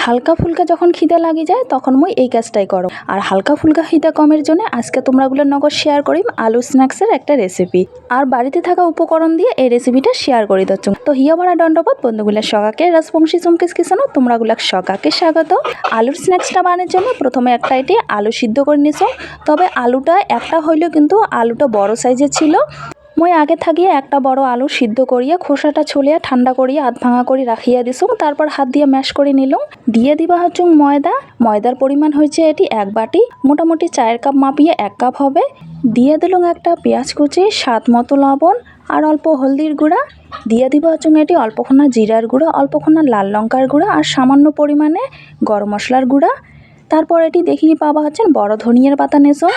হালকা ফুলকা যখন খিদে লাগি যায় তখন মই এই কাজটাই করো। আর হালকা ফুলকা খিদে কমের জন্য আজকে তোমরাগুলোর নগর শেয়ার করিম আলু স্ন্যাক্সের একটা রেসিপি। আর বাড়িতে থাকা উপকরণ দিয়ে এই রেসিপিটা শেয়ার করি দিচ্ছ। তো হিয়া ভরা দণ্ডবোধ বন্ধুগুলার সকাকে রাজবংশী চুমকিস কিসানো তোমরাগুলার সকাকে স্বাগত। আলুর স্ন্যাক্সটা বানানোর জন্য প্রথমে একটা এটি আলু সিদ্ধ করে নিছো। তবে আলুটা একটা হইলেও কিন্তু আলুটা বড় সাইজের ছিল। মই আগে থাকিয়ে একটা বড় আলু সিদ্ধ করিয়া খোসাটা ছলিয়া ঠান্ডা করিয়া আধ ভাঙা করে রাখিয়া দিছুম। তারপর হাত দিয়ে ম্যাশ করে নিলুম। দিয়ে দিবা হচ্ছে ময়দার পরিমাণ হয়েছে এটি 1 বাটি, মোটামুটি 4 কাপ মাপিয়ে 1 কাপ হবে। দিয়ে দিলুম একটা পেঁয়াজ কুচি, স্বাদ মতো লবণ আর অল্প হলদির গুঁড়া। দিয়ে দিবা হচ্ছে এটি অল্পক্ষণা জিরার গুঁড়া, অল্পক্ষণা লাল লঙ্কার গুঁড়া আর সামান্য পরিমাণে গরম মশলার গুঁড়া। তারপর এটি দেখিয়ে পাবা হচ্ছেন বড় ধনিয়ার পাতা নেছো।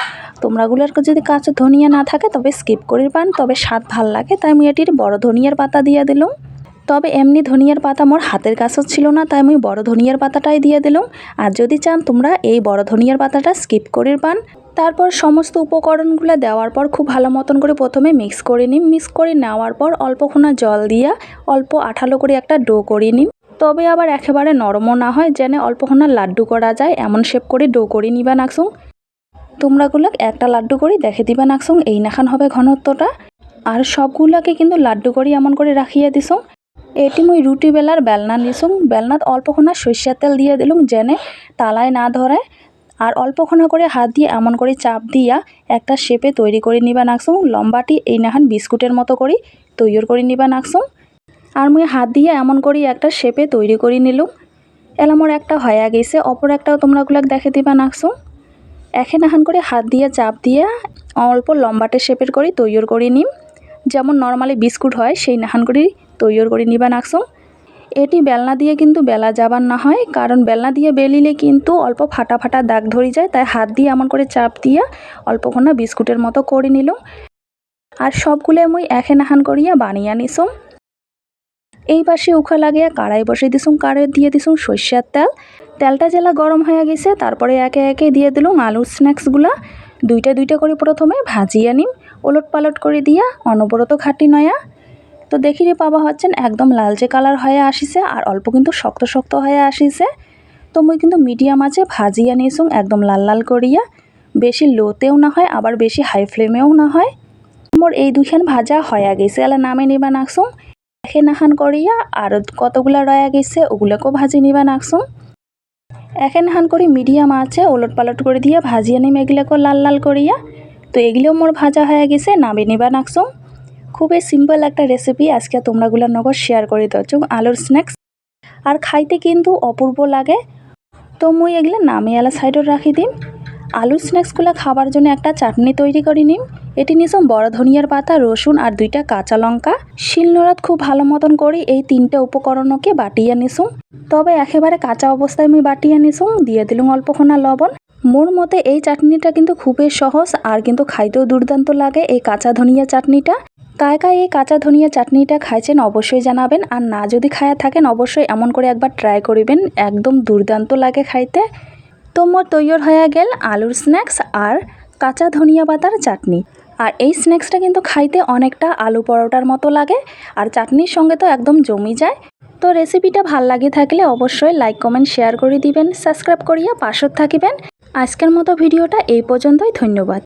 তোমরাগুলোর যদি কাঁচা ধনিয়া না থাকে তবে স্কিপ করি পান, তবে স্বাদ ভাল লাগে তাই আমি এটির বড় ধনিয়ার পাতা দিয়ে দিলাম। তবে এমনি ধনিয়ার পাতা মোর হাতের কাছেও ছিল না তাই আমি বড় ধনিয়ার পাতাটাই দিয়ে দিলাম। আর যদি চান তোমরা এই বড় ধনিয়ার পাতাটা স্কিপ করে পান। তারপর সমস্ত উপকরণগুলো দেওয়ার পর খুব ভালো মতন করে প্রথমে মিক্স করে নিম। মিক্স করে নেওয়ার পর অল্পক্ষণা জল দিয়া অল্প আঠালো করে একটা ডো করে নিম। তবে আবার একেবারে নরমও না হয়, যেন অল্পক্ষণা লাড্ডু করা যায় এমন শেপ করে ডো করে নিবা নাকসুং। তোমরাগুলাক একটা লাড্ডু করে দেখে দিবা নাকসুং এই নাখান হবে ঘনত্বটা। আর সবগুলাকে কিন্তু লাড্ডু করে এমন করে রাখিয়ে দিছুং। এটি মই রুটি বেলার বেলনা নিছুং। বেলনাত অল্পক্ষণা সরিষার তেল দিয়ে দিলুম যেন তালায় না ধরে। আর অল্পক্ষণা করে হাত দিয়ে এমন করে চাপ দিয়া একটা শেপে তৈরি করে নিবা নাকসুং। লম্বাটি এই নাখান বিস্কুটের মতো করে তৈরি করে নিবা নাকসুং। আর মুই হাত দিয়ে এমন করে একটা শেপে তৈরি করে নিলুম। এলামোর একটা হয়ে গেছে, অপর একটাও তোমরাগুলাক দেখে দিবা নাকসুং। নাহান করে হাত দিয়ে চাপ দিয়ে অল্প লম্বাটে শেপের করে তৈরি করে নিম। যেমন নর্মালি বিস্কুট হয় সেই নাহান করে তৈরি করে নিবা নাকসুং। এটি বেলনা দিয়ে কিন্তু বেলা যাবার না হয়, কারণ বেলনা দিয়ে বেলিলে কিন্তু অল্প ফাটা ফাটা দাগ ধরে যায়। তাই হাত দিয়ে এমন করে চাপ দিয়ে অল্পক্ষণা বিস্কুটের মতো করে নিলুম। আর সবগুলো মুই নাহান করিয়া বানিয়ে নিছুম। এই পাশে উখা লাগিয়ে কড়াই বসে দিছুম। কড়াই দিয়ে দিছুম সরিষার তেল। তেলটা জেলা গরম হয়ে গেছে তারপরে একে একে দিয়ে দিলুম আলুর স্ন্যাক্সগুলা। দুইটা দুইটা করে প্রথমে ভাজিয়ে নিম, ওলট পালট করে দিয়া অনবরত খাটি নয়া। তো দেখিরে পাবা হচ্ছেন একদম লালচে কালার হয়ে আসিছে আর অল্প কিন্তু শক্ত শক্ত হয়ে আসিছে। তো মুই কিন্তু মিডিয়াম আছে ভাজিয়ে নিছুম একদম লাল লাল করিয়া। বেশি লোতেও না হয় আবার বেশি হাই ফ্লেমেও না হয়। মোর এই দুখান ভাজা হয়ে গেছে, এলা নামে নিবা নাকসুম। নাহান করিয়া আর কতগুলা রয়ে গেছে ওগুলোকেও ভাজি নিবা নাকসুম। নাহান করে মিডিয়াম আছে ওলট পালট করে দিয়ে ভাজিয়ে নিম এগুলোকেও লাল লাল করিয়া। তো এগুলোও মোর ভাজা হয়ে গেছে, নামে নিবা নাকসুম। খুবই সিম্পল একটা রেসিপি আজকে তোমরাগুলার নগর শেয়ার করে দিচ্ছ আলুর স্ন্যাক্স। আর খাইতে কিন্তু অপূর্ব লাগে। তো মুই এগুলো নামে এলা সাইডে রাখি দিম। আলুর স্ন্যাক্সগুলো খাবার জন্য একটা চাটনি তৈরি করে নিম। এটি নিছুম বড় ধনিয়ার পাতা, রসুন আর 2টা কাঁচা লঙ্কা। শিলনোড়াত খুব ভালো মতন করে এই 3টে উপকরণকে বাটিয়ে নিছুম। তবে একেবারে কাঁচা অবস্থায় আমি বাটিয়ে নিছুম। দিয়ে দিলুম অল্পক্ষণা লবণ। মোর মতে এই চাটনিটা কিন্তু খুবই সহজ আর কিন্তু খাইতেও দুর্দান্ত লাগে এই কাঁচা ধনিয়া চাটনিটা। কায় কায় এই কাঁচা ধনিয়া চাটনিটা খাইছেন অবশ্যই জানাবেন। আর না যদি খায়া থাকেন অবশ্যই এমন করে একবার ট্রাই করিবেন, একদম দুর্দান্ত লাগে খাইতে। তো মোর তৈরি হয়ে গেল আলুর স্ন্যাক্স আর কাঁচা ধনিয়া পাতার চাটনি। আর এই স্ন্যাক্সটা কিন্তু খাইতে অনেকটা আলু পরোটার মতো লাগে আর চাটনির সঙ্গে তো একদম জমি যায়। তো রেসিপিটা ভাল লাগে থাকলে অবশ্যই লাইক কমেন্ট শেয়ার করে দিবেন, সাবস্ক্রাইব করিয়া পাশত থাকিবেন। আজকের মতো ভিডিওটা এই পর্যন্তই, ধন্যবাদ।